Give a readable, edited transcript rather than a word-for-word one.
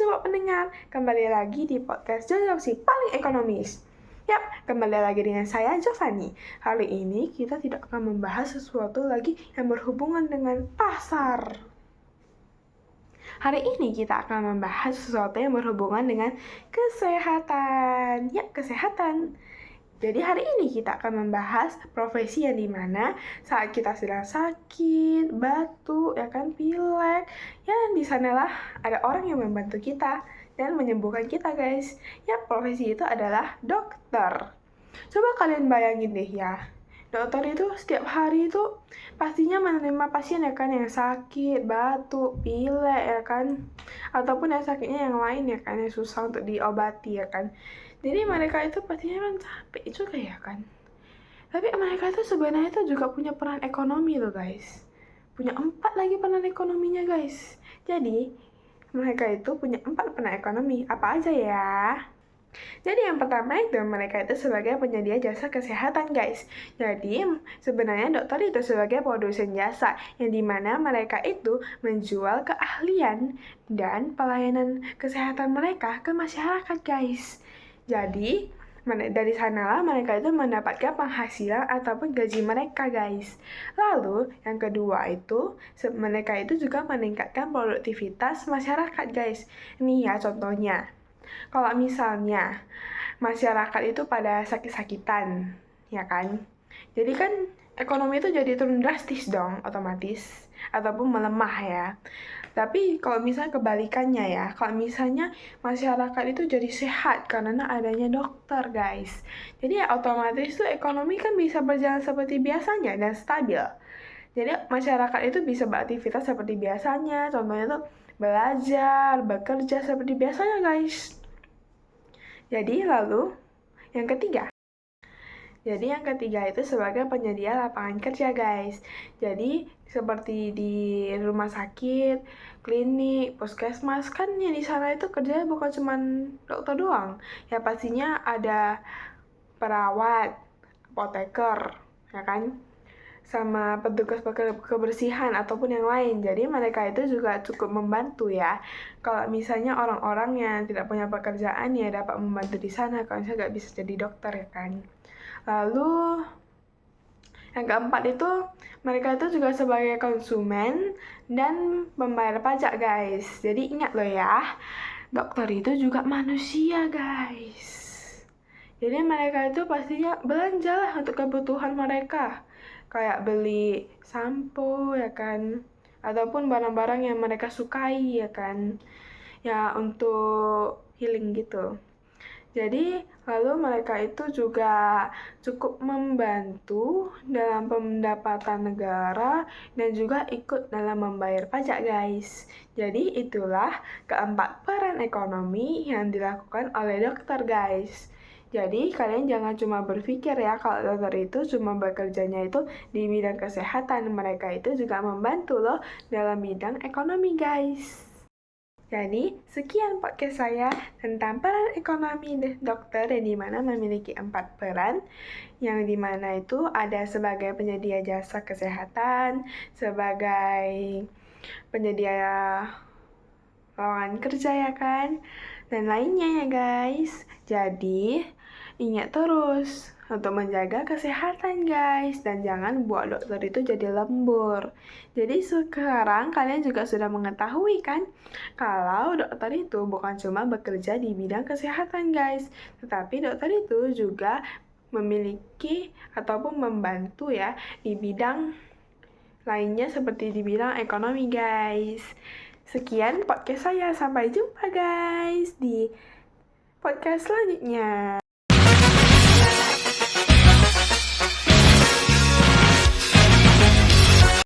sobat pendengar, kembali lagi di podcast Jojo si paling ekonomis. Yap, kembali lagi dengan saya Jovani. Kali ini kita tidak akan membahas sesuatu lagi yang berhubungan dengan pasar. Hari ini kita akan membahas sesuatu yang berhubungan dengan kesehatan. Yap, kesehatan. Jadi hari ini kita akan membahas profesi yang dimana saat kita sedang sakit, batuk, ya kan, pilek, ya di sanalah ada orang yang membantu kita dan menyembuhkan kita, guys. Ya, profesi itu adalah dokter. Coba kalian bayangin deh ya, dokter itu setiap hari itu pastinya menerima pasien ya kan, yang sakit, batuk, pilek ya kan, ataupun yang sakitnya yang lain ya kan, yang susah untuk diobati ya kan. Jadi mereka itu pastinya kan capek juga ya kan. Tapi mereka itu sebenarnya itu juga punya peran ekonomi loh guys. Punya 4 lagi peran ekonominya guys. Jadi mereka itu punya 4 peran ekonomi. Apa aja ya? Jadi yang pertama itu mereka itu sebagai penyedia jasa kesehatan guys. Jadi sebenarnya dokter itu sebagai produsen jasa yang dimana mereka itu menjual keahlian dan pelayanan kesehatan mereka ke masyarakat guys. Jadi dari sanalah mereka itu mendapatkan penghasilan ataupun gaji mereka guys. Lalu yang kedua itu mereka itu juga meningkatkan produktivitas masyarakat guys. Ini ya contohnya. Kalau misalnya masyarakat itu pada sakit-sakitan, ya kan? Jadi kan ekonomi itu jadi turun drastis dong, otomatis. Ataupun melemah ya. Tapi kalau misalnya kebalikannya ya, kalau misalnya masyarakat itu jadi sehat karena adanya dokter guys. Jadi ya otomatis tuh ekonomi kan bisa berjalan seperti biasanya dan stabil. Jadi masyarakat itu bisa beraktivitas seperti biasanya, contohnya tuh belajar, bekerja seperti biasanya guys. Jadi lalu yang ketiga. Jadi yang ketiga itu sebagai penyedia lapangan kerja guys. Jadi seperti di rumah sakit, klinik, puskesmas kan yang di sana itu kerjanya bukan cuma dokter doang. Ya pastinya ada perawat, apoteker, ya kan? Sama petugas kebersihan ataupun yang lain. Jadi mereka itu juga cukup membantu ya. Kalau misalnya orang-orang yang tidak punya pekerjaan ya dapat membantu di sana. Kalau misalnya nggak bisa jadi dokter ya kan. Lalu yang keempat itu mereka itu juga sebagai konsumen dan pembayar pajak guys. Jadi ingat loh ya, dokter itu juga manusia guys. Jadi mereka itu pastinya belanja lah untuk kebutuhan mereka. Kayak beli sampo ya kan, ataupun barang-barang yang mereka sukai ya kan. Ya untuk healing gitu. Jadi, lalu mereka itu juga cukup membantu dalam pendapatan negara dan juga ikut dalam membayar pajak, guys. Jadi, itulah keempat peran ekonomi yang dilakukan oleh dokter, guys. Jadi, kalian jangan cuma berpikir ya kalau dokter itu cuma bekerjanya itu di bidang kesehatan. Mereka itu juga membantu loh dalam bidang ekonomi, guys. Jadi, sekian podcast saya tentang peran ekonomi dokter yang dimana memiliki 4 peran, yang dimana itu ada sebagai penyedia jasa kesehatan, sebagai penyedia lapangan kerja ya kan, dan lainnya ya guys. Jadi, ingat terus untuk menjaga kesehatan guys, dan jangan buat dokter itu jadi lembur. Jadi sekarang kalian juga sudah mengetahui kan kalau dokter itu bukan cuma bekerja di bidang kesehatan guys, tetapi dokter itu juga memiliki ataupun membantu ya di bidang lainnya seperti di bidang ekonomi guys. Sekian podcast saya, sampai jumpa guys di podcast selanjutnya.